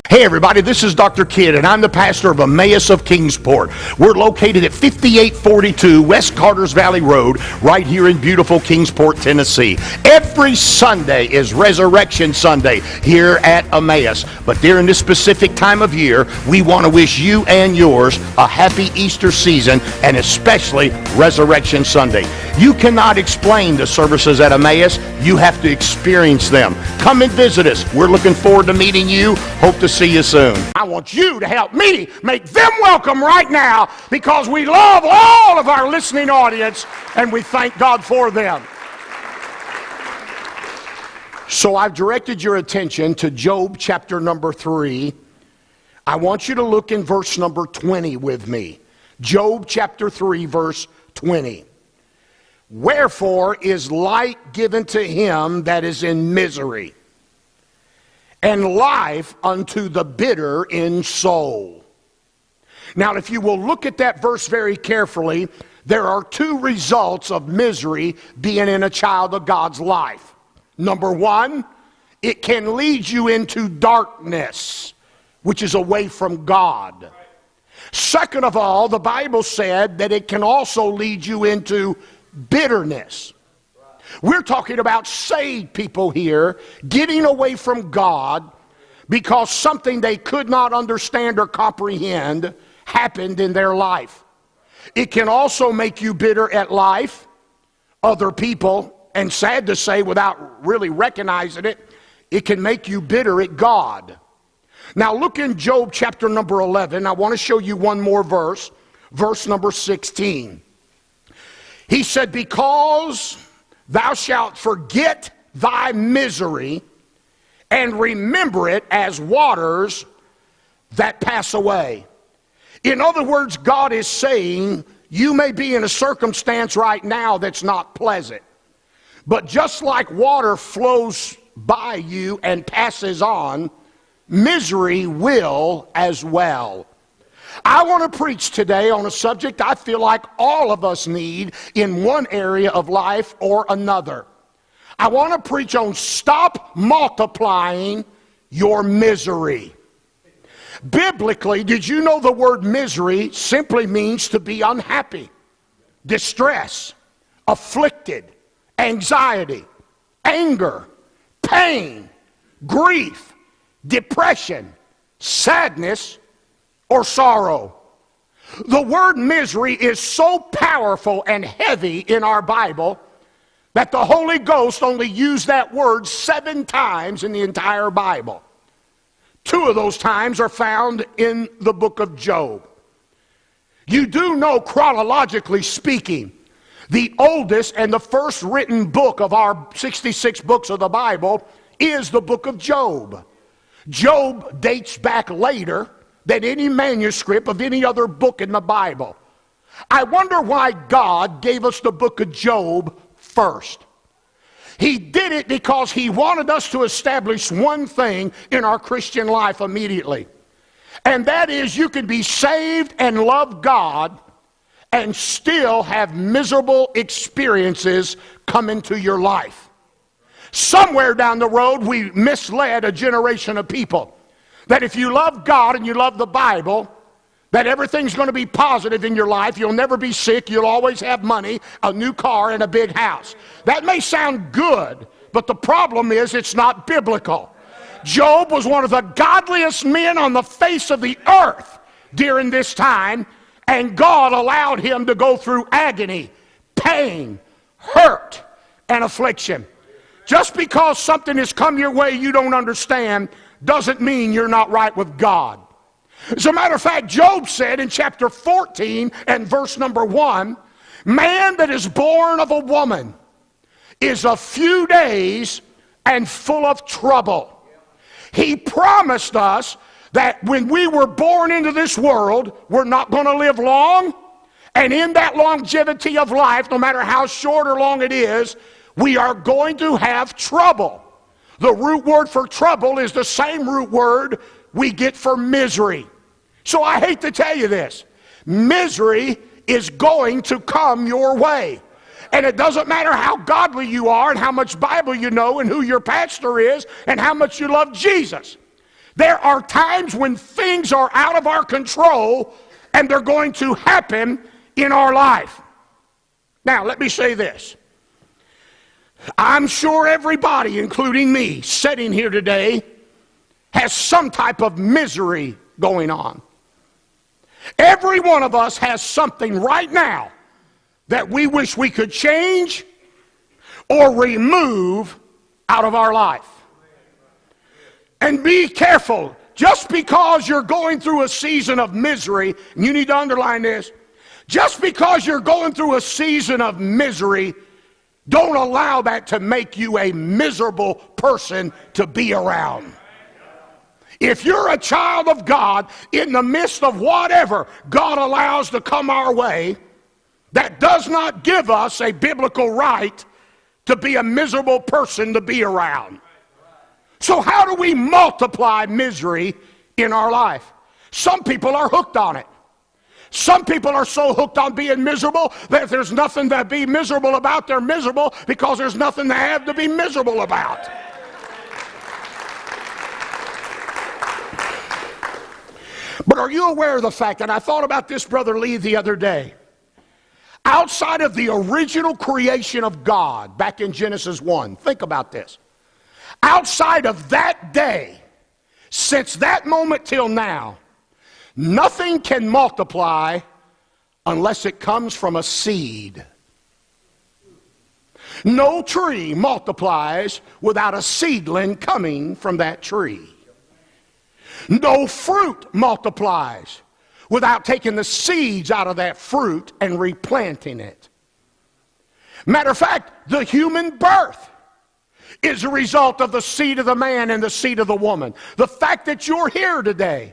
Hey everybody, this is Dr. Kidd and I'm the pastor of EMAs of Kingsport. We're located at 5842 West Carters Valley Road right here in beautiful Kingsport, Tennessee. Every Sunday is Resurrection Sunday here at EMAs. But during this specific time of year, we want to wish you and yours a happy Easter season and especially Resurrection Sunday. You cannot explain the services at EMAs. You have to experience them. Come and visit us. We're looking forward to meeting you. Hope to see you soon. I want you to help me make them welcome right now because we love all of our listening audience and we thank God for them. So I've directed your attention to Job chapter number 3. I want you to look in verse number 20 with me. Job chapter 3 verse 20. Wherefore is light given to him that is in misery, and life unto the bitter in soul. Now, if you will look at that verse very carefully, there are two results of misery being in a child of God's life. Number one, it can lead you into darkness, which is away from God. Second of all, the Bible said that it can also lead you into bitterness. We're talking about saved people here getting away from God because something they could not understand or comprehend happened in their life. It can also make you bitter at life, other people, and sad to say, without really recognizing it, it can make you bitter at God. Now look in Job chapter number 11. I want to show you one more verse, verse number 16. He said, because thou shalt forget thy misery and remember it as waters that pass away. In other words, God is saying, you may be in a circumstance right now that's not pleasant. But just like water flows by you and passes on, misery will as well. I want to preach today on a subject I feel like all of us need in one area of life or another. I want to preach on stop multiplying your misery. Biblically, did you know the word misery simply means to be unhappy, distress, afflicted, anxiety, anger, pain, grief, depression, sadness, or sorrow. The word misery is so powerful and heavy in our Bible that the Holy Ghost only used that word 7 times in the entire Bible. 2 of those times are found in the book of Job. You do know, chronologically speaking, the oldest and the first written book of our 66 books of the Bible is the book of Job. Job dates back later than any manuscript of any other book in the Bible. I wonder why God gave us the book of Job first. He did it because he wanted us to establish one thing in our Christian life immediately. And that is, you can be saved and love God and still have miserable experiences come into your life. Somewhere down the road, we misled a generation of people that if you love God and you love the Bible, that everything's going to be positive in your life. You'll never be sick. You'll always have money, a new car, and a big house. That may sound good, but the problem is it's not biblical. Job was one of the godliest men on the face of the earth during this time, and God allowed him to go through agony, pain, hurt, and affliction. Just because something has come your way you don't understand doesn't mean you're not right with God. As a matter of fact, Job said in chapter 14 and verse number 1, man that is born of a woman is a few days and full of trouble. He promised us that when we were born into this world, we're not going to live long. And in that longevity of life, no matter how short or long it is, we are going to have trouble. The root word for trouble is the same root word we get for misery. So I hate to tell you this. Misery is going to come your way. And it doesn't matter how godly you are and how much Bible you know and who your pastor is and how much you love Jesus. There are times when things are out of our control and they're going to happen in our life. Now, let me say this. I'm sure everybody, including me, sitting here today, has some type of misery going on. Every one of us has something right now that we wish we could change or remove out of our life. And be careful, just because you're going through a season of misery, and you need to underline this, just because you're going through a season of misery, don't allow that to make you a miserable person to be around. If you're a child of God, in the midst of whatever God allows to come our way, that does not give us a biblical right to be a miserable person to be around. So how do we multiply misery in our life? Some people are hooked on it. Some people are so hooked on being miserable that if there's nothing to be miserable about, they're miserable because there's nothing to have to be miserable about. But are you aware of the fact, and I thought about this, Brother Lee, the other day, outside of the original creation of God, back in Genesis 1, think about this. Outside of that day, since that moment till now, nothing can multiply unless it comes from a seed. No tree multiplies without a seedling coming from that tree. No fruit multiplies without taking the seeds out of that fruit and replanting it. Matter of fact, the human birth is a result of the seed of the man and the seed of the woman. The fact that you're here today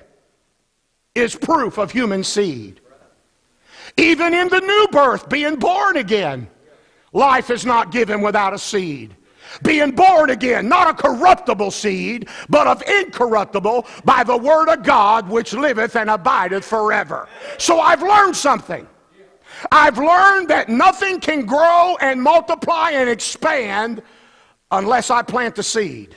is proof of human seed. Even in the new birth, being born again, life is not given without a seed. Being born again, not a corruptible seed, but of incorruptible, by the word of God, which liveth and abideth forever. So I've learned something. I've learned that nothing can grow and multiply and expand unless I plant the seed.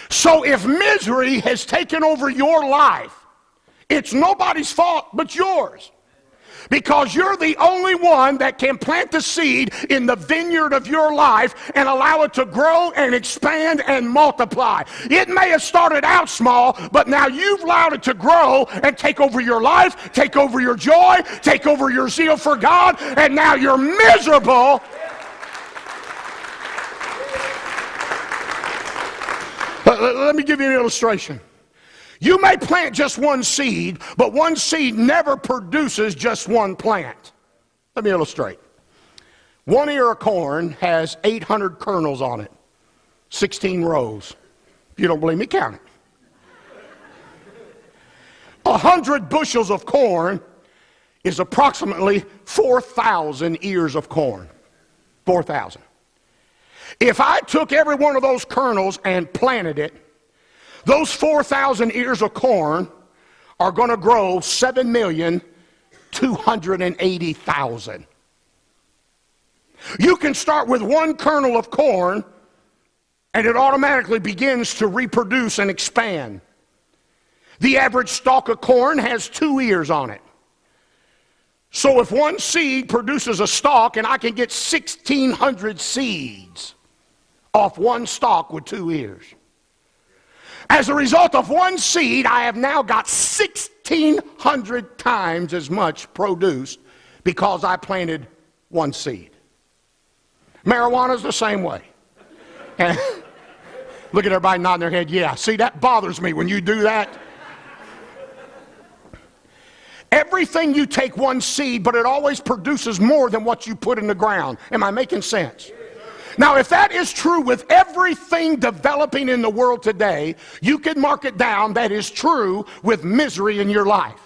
So if misery has taken over your life, it's nobody's fault but yours. Because you're the only one that can plant the seed in the vineyard of your life and allow it to grow and expand and multiply. It may have started out small, but now you've allowed it to grow and take over your life, take over your joy, take over your zeal for God, and now you're miserable. Let me give you an illustration. You may plant just one seed, but one seed never produces just one plant. Let me illustrate. One ear of corn has 800 kernels on it, 16 rows. If you don't believe me, count it. 100 bushels of corn is approximately 4,000 ears of corn. 4,000. If I took every one of those kernels and planted it, those 4,000 ears of corn are going to grow 7,280,000. You can start with one kernel of corn and it automatically begins to reproduce and expand. The average stalk of corn has 2 ears on it. So if one seed produces a stalk, and I can get 1,600 seeds off one stalk with 2 ears. As a result of one seed, I have now got 1,600 times as much produce because I planted one seed. Marijuana is the same way. And look at everybody nodding their head. Yeah, see, that bothers me when you do that. Everything you take one seed, but it always produces more than what you put in the ground. Am I making sense? Now, if that is true with everything developing in the world today, you can mark it down that is true with misery in your life.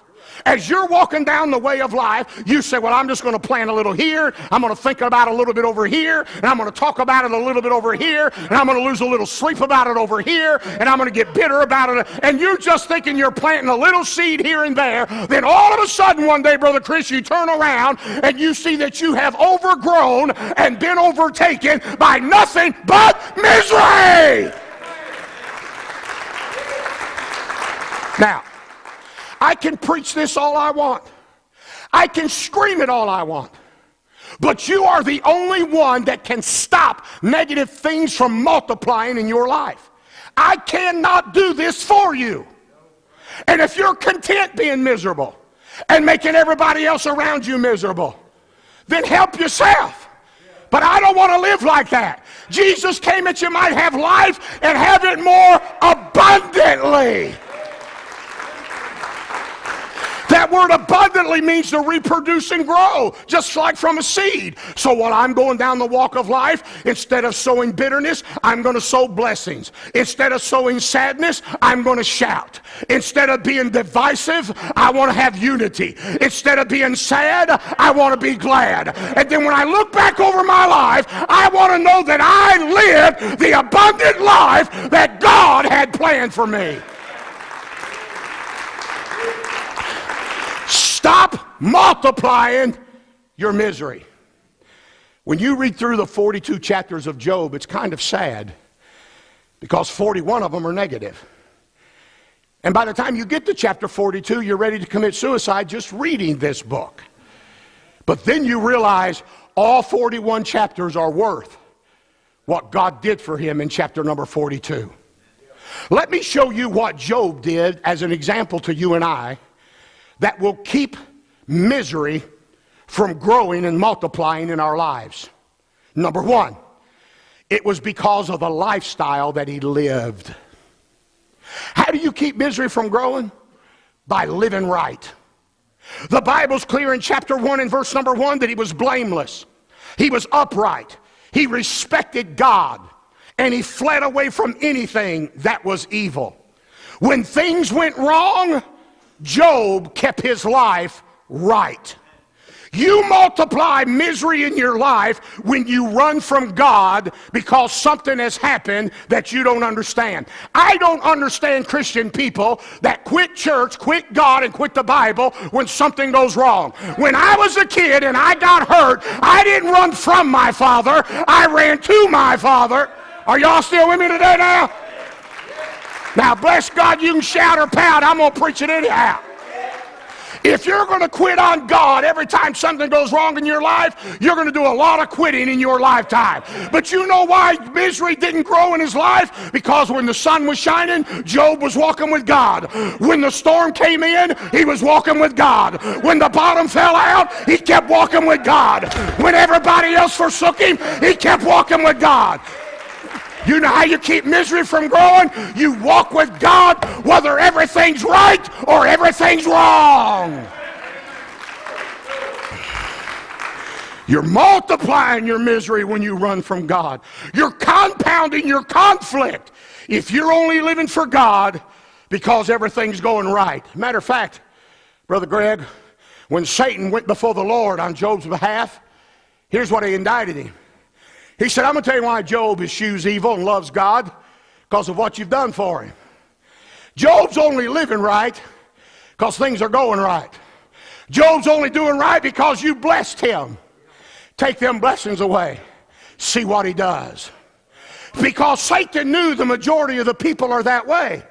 As you're walking down the way of life, you say, well, I'm just going to plant a little here, I'm going to think about it a little bit over here, and I'm going to talk about it a little bit over here, and I'm going to lose a little sleep about it over here, and I'm going to get bitter about it, and you're just thinking you're planting a little seed here and there. Then all of a sudden one day, Brother Chris, you turn around and you see that you have overgrown and been overtaken by nothing but misery. Now, I can preach this all I want. I can scream it all I want. But you are the only one that can stop negative things from multiplying in your life. I cannot do this for you. And if you're content being miserable and making everybody else around you miserable, then help yourself. But I don't want to live like that. Jesus came that you might have life and have it more abundantly. That word abundantly means to reproduce and grow, just like from a seed. So while I'm going down the walk of life, instead of sowing bitterness, I'm going to sow blessings. Instead of sowing sadness, I'm going to shout. Instead of being divisive, I want to have unity. Instead of being sad, I want to be glad. And then when I look back over my life, I want to know that I lived the abundant life that God had planned for me. Stop multiplying your misery. When you read through the 42 chapters of Job, it's kind of sad because 41 of them are negative. And by the time you get to chapter 42, you're ready to commit suicide just reading this book. But then you realize all 41 chapters are worth what God did for him in chapter number 42. Let me show you what Job did as an example to you and I that will keep misery from growing and multiplying in our lives. Number one, it was because of the lifestyle that he lived. How do you keep misery from growing? By living right. The Bible's clear in chapter 1 and verse number 1 that he was blameless. He was upright. He respected God. And he fled away from anything that was evil. When things went wrong, Job kept his life right. You multiply misery in your life when you run from God because something has happened that you don't understand. I don't understand Christian people that quit church, quit God, and quit the Bible when something goes wrong. When I was a kid and I got hurt, I didn't run from my father. I ran to my father. Are y'all still with me today now? Now, bless God, you can shout or pout. I'm going to preach it anyhow. If you're going to quit on God every time something goes wrong in your life, you're going to do a lot of quitting in your lifetime. But you know why misery didn't grow in his life? Because when the sun was shining, Job was walking with God. When the storm came in, he was walking with God. When the bottom fell out, he kept walking with God. When everybody else forsook him, he kept walking with God. You know how you keep misery from growing? You walk with God whether everything's right or everything's wrong. You're multiplying your misery when you run from God. You're compounding your conflict if you're only living for God because everything's going right. Matter of fact, Brother Greg, when Satan went before the Lord on Job's behalf, here's what he indicted him. He said, I'm going to tell you why Job eschews evil and loves God, because of what you've done for him. Job's only living right because things are going right. Job's only doing right because you blessed him. Take them blessings away. See what he does. Because Satan knew the majority of the people are that way.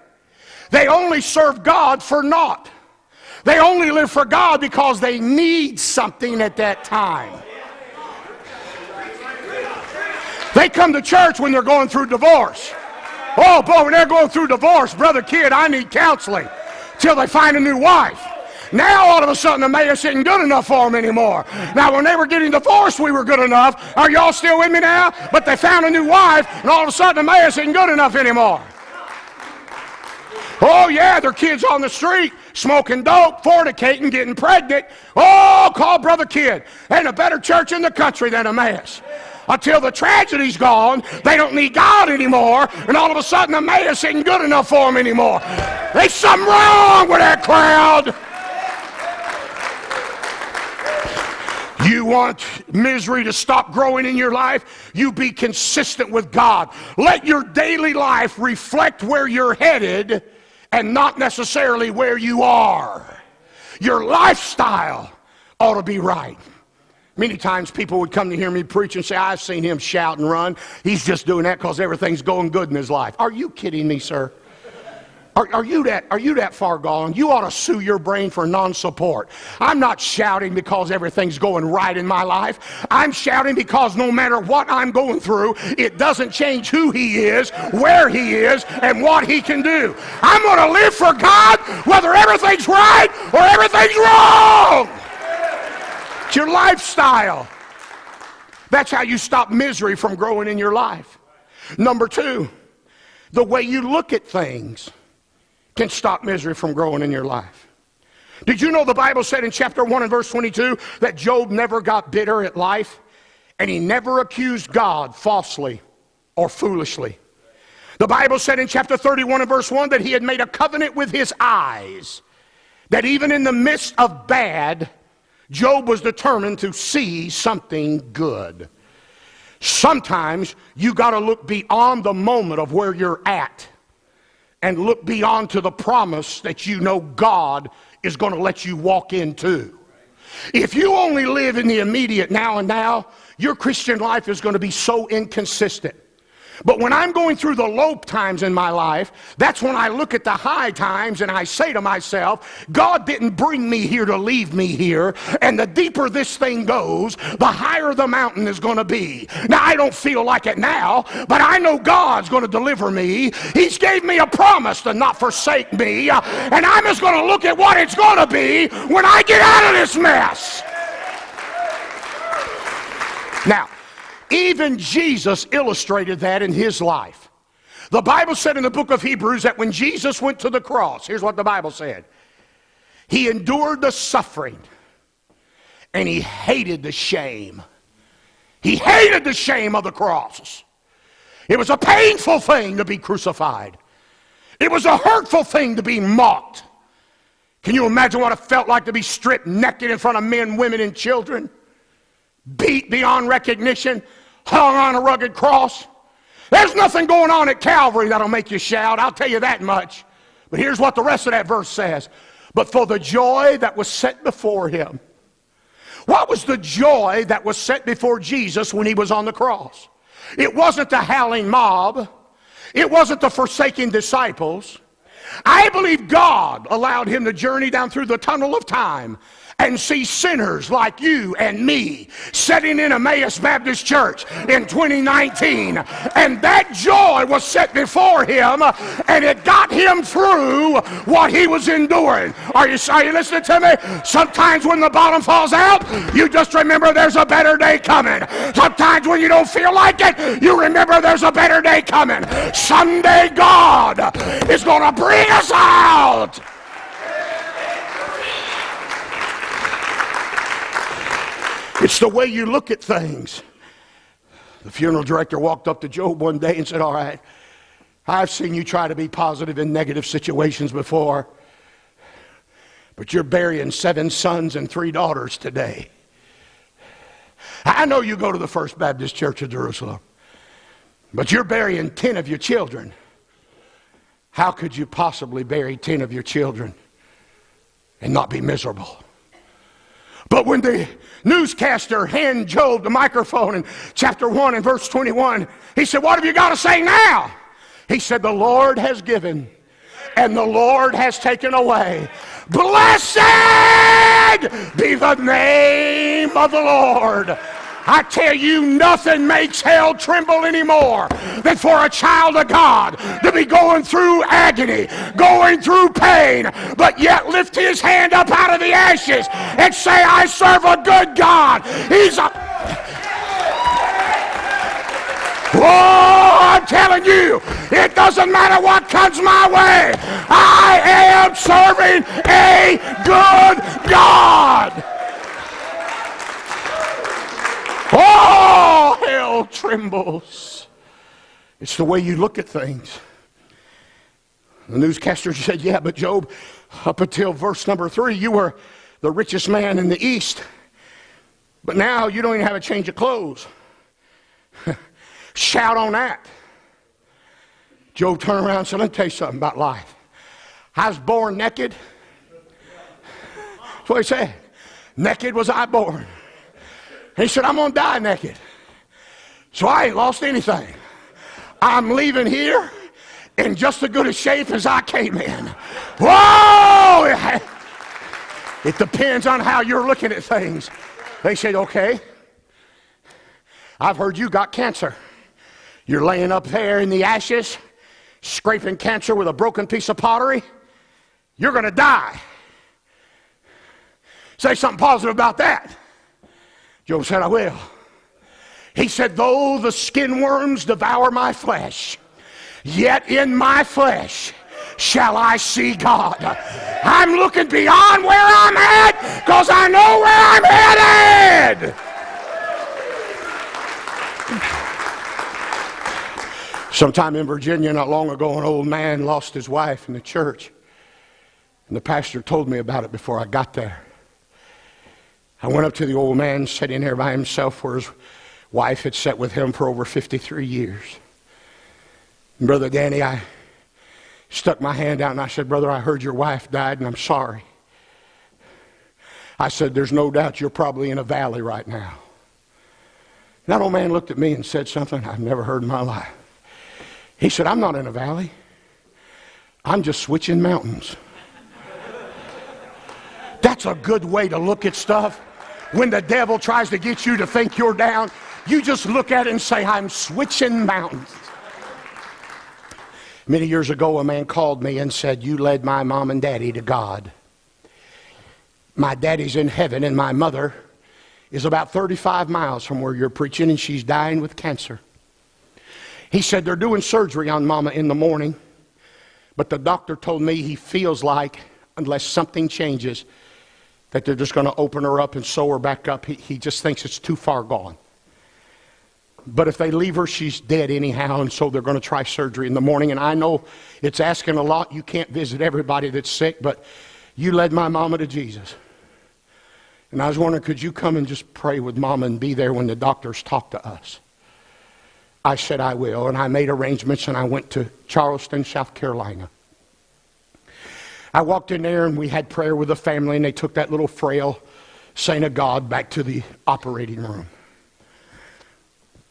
They only serve God for naught. They only live for God because they need something at that time. They come to church when they're going through divorce. Oh, boy, when they're going through divorce, brother kid, I need counseling till they find a new wife. Now, all of a sudden, the Emmaus isn't good enough for them anymore. Now, when they were getting divorced, we were good enough. Are y'all still with me now? But they found a new wife, and all of a sudden, the Emmaus isn't good enough anymore. Oh, yeah, their kids on the street, smoking dope, fornicating, getting pregnant. Oh, call brother kid. Ain't a better church in the country than Emmaus. Until the tragedy's gone, they don't need God anymore, and all of a sudden, Emmaus isn't good enough for them anymore. There's something wrong with that crowd. You want misery to stop growing in your life? You be consistent with God. Let your daily life reflect where you're headed and not necessarily where you are. Your lifestyle ought to be right. Many times people would come to hear me preach and say, I've seen him shout and run. He's just doing that because everything's going good in his life. Are you kidding me, sir? Are you that far gone? You ought to sue your brain for non-support. I'm not shouting because everything's going right in my life. I'm shouting because no matter what I'm going through, it doesn't change who he is, where he is, and what he can do. I'm going to live for God whether everything's right or everything's wrong. It's your lifestyle. That's how you stop misery from growing in your life. Number two, the way you look at things can stop misery from growing in your life. Did you know the Bible said in chapter 1 and verse 22 that Job never got bitter at life, and he never accused God falsely or foolishly? The Bible said in chapter 31 and verse 1 that he had made a covenant with his eyes, that even in the midst of bad, Job was determined to see something good. Sometimes you got to look beyond the moment of where you're at and look beyond to the promise that you know God is going to let you walk into. If you only live in the immediate now and now, your Christian life is going to be so inconsistent. But when I'm going through the low times in my life, that's when I look at the high times and I say to myself, God didn't bring me here to leave me here. And the deeper this thing goes, the higher the mountain is going to be. Now, I don't feel like it now, but I know God's going to deliver me. He's gave me a promise to not forsake me. And I'm just going to look at what it's going to be when I get out of this mess. Now, even Jesus illustrated that in his life. The Bible said in the book of Hebrews that when Jesus went to the cross, here's what the Bible said. He endured the suffering and he hated the shame. He hated the shame of the cross. It was a painful thing to be crucified. It was a hurtful thing to be mocked. Can you imagine what it felt like to be stripped naked in front of men, women, and children? Beat beyond recognition, hung on a rugged cross. There's nothing going on at Calvary that'll make you shout, I'll tell you that much. But here's what the rest of that verse says. But for the joy that was set before him. What was the joy that was set before Jesus when he was on the cross? It wasn't the howling mob. It wasn't the forsaken disciples. I believe God allowed him to journey down through the tunnel of time and see sinners like you and me sitting in Emmaus Baptist Church in 2019. And that joy was set before him, and it got him through what he was enduring. Are you listening to me? Sometimes when the bottom falls out, you just remember there's a better day coming. Sometimes when you don't feel like it, you remember there's a better day coming. Someday God is going to bring us out. It's the way you look at things. The funeral director walked up to Job one day and said, all right, I've seen you try to be positive in negative situations before, but you're burying 7 sons and 3 daughters today. I know you go to the First Baptist Church of Jerusalem, but you're burying 10 of your children. How could you possibly bury 10 of your children and not be miserable? But when the newscaster handed Job the microphone in chapter 1 and verse 21, he said, what have you got to say now? He said, the Lord has given and the Lord has taken away. Blessed be the name of the Lord. I tell you, nothing makes hell tremble anymore than for a child of God to be going through agony, going through pain, but yet lift his hand up out of the ashes and say, I serve a good God. Oh, I'm telling you, it doesn't matter what comes my way. I am serving a good God. Oh, hell trembles. It's the way you look at things. The newscaster said, yeah, but Job, up until verse number 3, you were the richest man in the East. But now you don't even have a change of clothes. Shout on that. Job turned around and said, let me tell you something about life. I was born naked. That's what he said. Naked was I born. He said, I'm going to die naked. So I ain't lost anything. I'm leaving here in just as good a shape as I came in. Whoa! It depends on how you're looking at things. They said, okay, I've heard you got cancer. You're laying up there in the ashes, scraping cancer with a broken piece of pottery. You're going to die. Say something positive about that. Job said, I will. He said, though the skin worms devour my flesh, yet in my flesh shall I see God. I'm looking beyond where I'm at because I know where I'm headed. Sometime in Virginia not long ago, an old man lost his wife in the church. And the pastor told me about it before I got there. I went up to the old man sitting there by himself where his wife had sat with him for over 53 years. And Brother Danny, I stuck my hand out and I said, brother, I heard your wife died and I'm sorry. I said, there's no doubt you're probably in a valley right now. And that old man looked at me and said something I've never heard in my life. He said, I'm not in a valley. I'm just switching mountains. That's a good way to look at stuff. When the devil tries to get you to think you're down, you just look at it and say, I'm switching mountains. Many years ago, a man called me and said, you led my mom and daddy to God. My daddy's in heaven and my mother is about 35 miles from where you're preaching and she's dying with cancer. He said they're doing surgery on Mama in the morning, but the doctor told me he feels like, unless something changes, that they're just going to open her up and sew her back up. He just thinks it's too far gone. But if they leave her, she's dead anyhow, and so they're going to try surgery in the morning. And I know it's asking a lot. You can't visit everybody that's sick, but you led my mama to Jesus. And I was wondering, could you come and just pray with Mama and be there when the doctors talk to us? I said, I will. And I made arrangements, and I went to Charleston, South Carolina. I walked in there, and we had prayer with the family, and they took that little frail saint of God back to the operating room.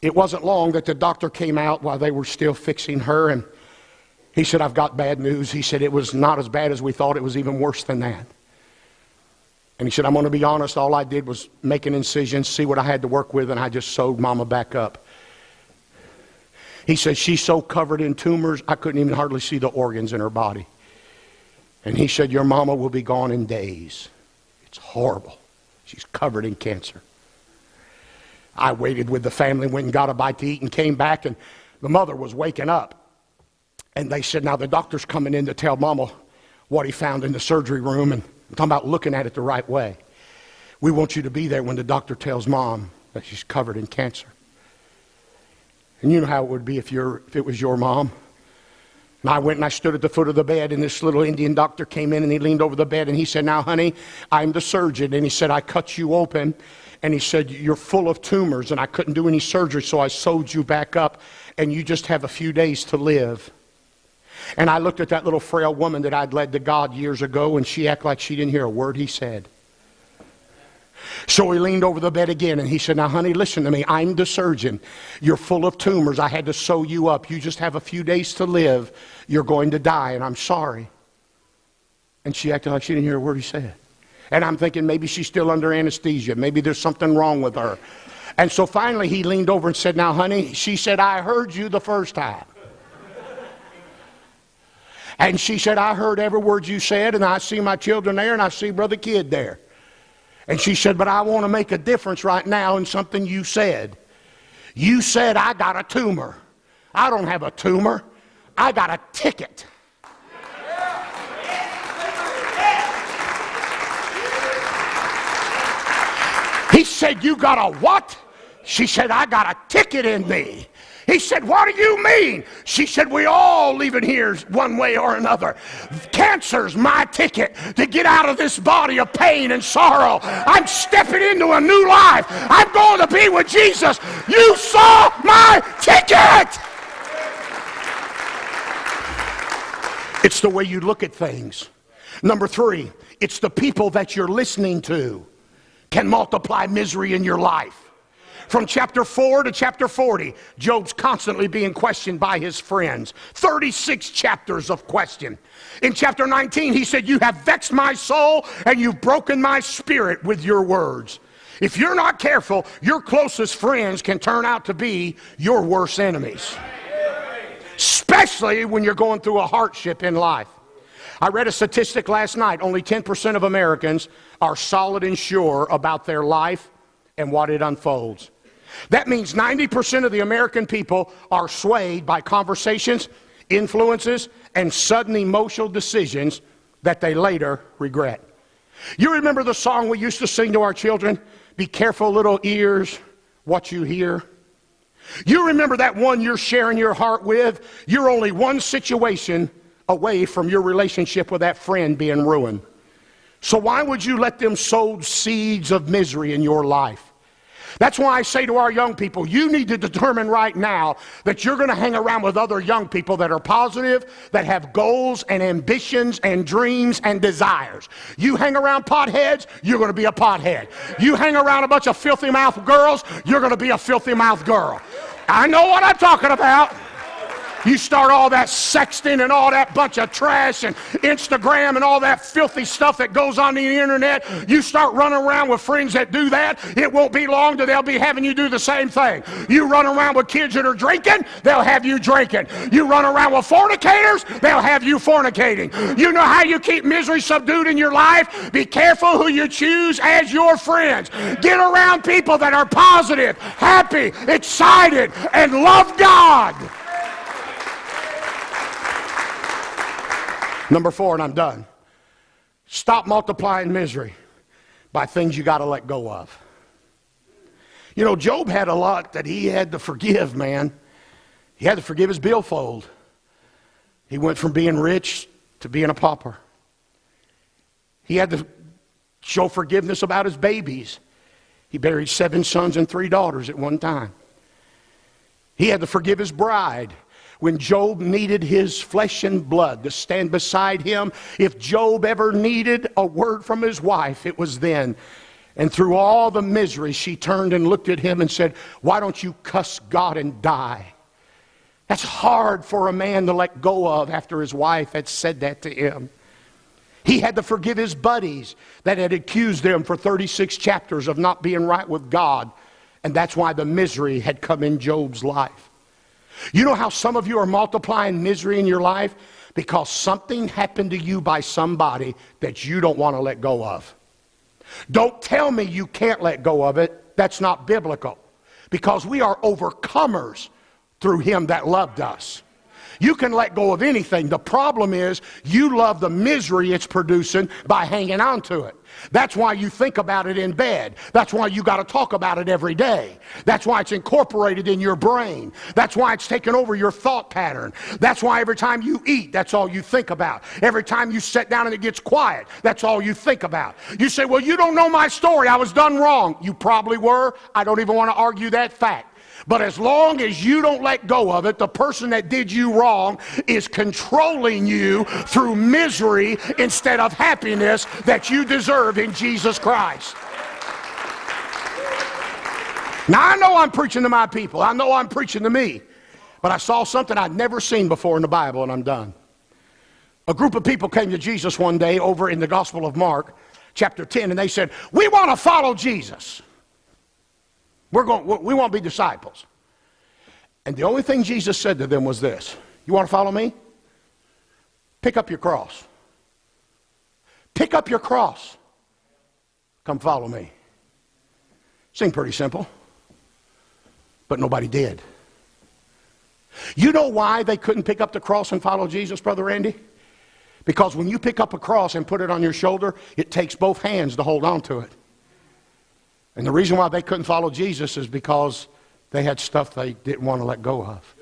It wasn't long that the doctor came out while they were still fixing her, and he said, I've got bad news. He said, it was not as bad as we thought. It was even worse than that. And he said, I'm going to be honest, all I did was make an incision, see what I had to work with, and I just sewed Mama back up. He said, she's so covered in tumors, I couldn't even hardly see the organs in her body. And he said, your mama will be gone in days. It's horrible. She's covered in cancer. I waited with the family, went and got a bite to eat and came back, and the mother was waking up. And they said, now the doctor's coming in to tell Mama what he found in the surgery room, and I'm talking about looking at it the right way. We want you to be there when the doctor tells Mom that she's covered in cancer. And you know how it would be if it was your mom. And I went and I stood at the foot of the bed, and this little Indian doctor came in and he leaned over the bed and he said, now honey, I'm the surgeon. And he said, I cut you open. And he said, you're full of tumors and I couldn't do any surgery, so I sewed you back up and you just have a few days to live. And I looked at that little frail woman that I'd led to God years ago, and she acted like she didn't hear a word he said. So he leaned over the bed again and he said, now honey, listen to me. I'm the surgeon. You're full of tumors. I had to sew you up. You just have a few days to live. You're going to die, and I'm sorry. And she acted like she didn't hear a word he said. And I'm thinking maybe she's still under anesthesia. Maybe there's something wrong with her. And so finally he leaned over and said, now honey, she said, I heard you the first time. And she said, I heard every word you said, and I see my children there, and I see Brother Kid there. And she said, but I want to make a difference right now in something you said. You said I got a tumor. I don't have a tumor. I got a ticket. He said, you got a what? She said, I got a ticket in me. He said, what do you mean? She said, we all leaving here one way or another. Cancer's my ticket to get out of this body of pain and sorrow. I'm stepping into a new life. I'm going to be with Jesus. You saw my ticket. It's the way you look at things. Number 3, it's the people that you're listening to can multiply misery in your life. From chapter 4 to chapter 40, Job's constantly being questioned by his friends. 36 chapters of question. In chapter 19, he said, you have vexed my soul and you've broken my spirit with your words. If you're not careful, your closest friends can turn out to be your worst enemies. Especially when you're going through a hardship in life. I read a statistic last night. Only 10% of Americans are solid and sure about their life and what it unfolds. That means 90% of the American people are swayed by conversations, influences, and sudden emotional decisions that they later regret. You remember the song we used to sing to our children? Be careful, little ears, what you hear. You remember that one you're sharing your heart with? You're only one situation away from your relationship with that friend being ruined. So why would you let them sow seeds of misery in your life? That's why I say to our young people, you need to determine right now that you're going to hang around with other young people that are positive, that have goals and ambitions and dreams and desires. You hang around potheads, you're going to be a pothead. You hang around a bunch of filthy mouth girls, you're going to be a filthy mouth girl. I know what I'm talking about. You start all that sexting and all that bunch of trash and Instagram and all that filthy stuff that goes on the internet. You start running around with friends that do that. It won't be long till they'll be having you do the same thing. You run around with kids that are drinking, they'll have you drinking. You run around with fornicators, they'll have you fornicating. You know how you keep misery subdued in your life? Be careful who you choose as your friends. Get around people that are positive, happy, excited, and love God. Number 4, and I'm done. Stop multiplying misery by things you got to let go of. You know, Job had a lot that he had to forgive, man. He had to forgive his billfold. He went from being rich to being a pauper. He had to show forgiveness about his babies. He buried 7 sons and 3 daughters at one time. He had to forgive his bride. When Job needed his flesh and blood to stand beside him, if Job ever needed a word from his wife, it was then. And through all the misery, she turned and looked at him and said, why don't you cuss God and die? That's hard for a man to let go of after his wife had said that to him. He had to forgive his buddies that had accused them for 36 chapters of not being right with God. And that's why the misery had come in Job's life. You know how some of you are multiplying misery in your life? Because something happened to you by somebody that you don't want to let go of. Don't tell me you can't let go of it. That's not biblical. Because we are overcomers through him that loved us. You can let go of anything. The problem is you love the misery it's producing by hanging on to it. That's why you think about it in bed. That's why you got to talk about it every day. That's why it's incorporated in your brain. That's why it's taken over your thought pattern. That's why every time you eat, that's all you think about. Every time you sit down and it gets quiet, that's all you think about. You say, well, you don't know my story. I was done wrong. You probably were. I don't even want to argue that fact. But as long as you don't let go of it, the person that did you wrong is controlling you through misery instead of happiness that you deserve in Jesus Christ. Now, I know I'm preaching to my people. I know I'm preaching to me. But I saw something I'd never seen before in the Bible, and I'm done. A group of people came to Jesus one day over in the Gospel of Mark, chapter 10, and they said, we want to follow Jesus. We want to be disciples. And the only thing Jesus said to them was this: you want to follow me? Pick up your cross. Pick up your cross. Come follow me. Seemed pretty simple. But nobody did. You know why they couldn't pick up the cross and follow Jesus, Brother Randy? Because when you pick up a cross and put it on your shoulder, it takes both hands to hold on to it. And the reason why they couldn't follow Jesus is because they had stuff they didn't want to let go of.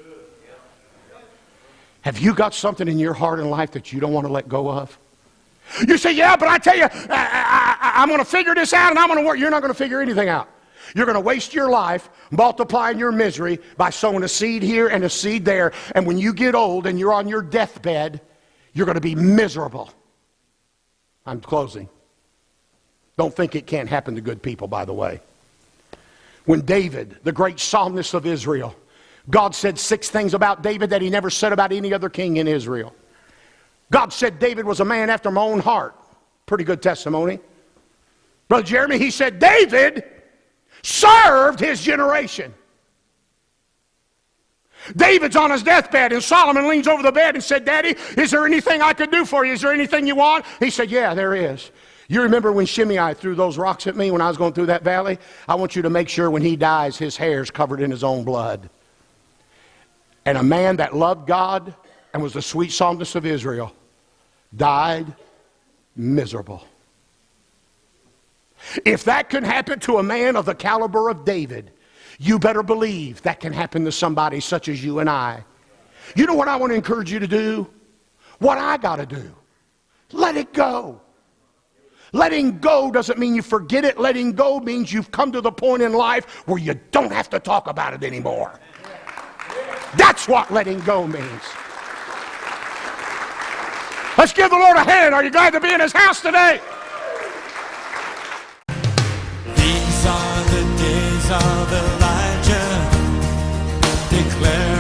Have you got something in your heart and life that you don't want to let go of? You say, yeah, but I tell you, I'm going to figure this out and I'm going to work. You're not going to figure anything out. You're going to waste your life multiplying your misery by sowing a seed here and a seed there. And when you get old and you're on your deathbed, you're going to be miserable. I'm closing. Don't think it can't happen to good people, by the way. When David, the great psalmist of Israel, God said 6 things about David that he never said about any other king in Israel. God said David was a man after my own heart. Pretty good testimony. Brother Jeremy, he said David served his generation. David's on his deathbed, and Solomon leans over the bed and said, Daddy, is there anything I could do for you? Is there anything you want? He said, yeah, there is. You remember when Shimei threw those rocks at me when I was going through that valley? I want you to make sure when he dies, his hair's covered in his own blood. And a man that loved God and was the sweet psalmist of Israel died miserable. If that can happen to a man of the caliber of David, you better believe that can happen to somebody such as you and I. You know what I want to encourage you to do? What I got to do. Let it go. Letting go doesn't mean you forget it. Letting go means you've come to the point in life where you don't have to talk about it anymore. That's what letting go means. Let's give the Lord a hand. Are you glad to be in His house today? These are the days of Elijah, declare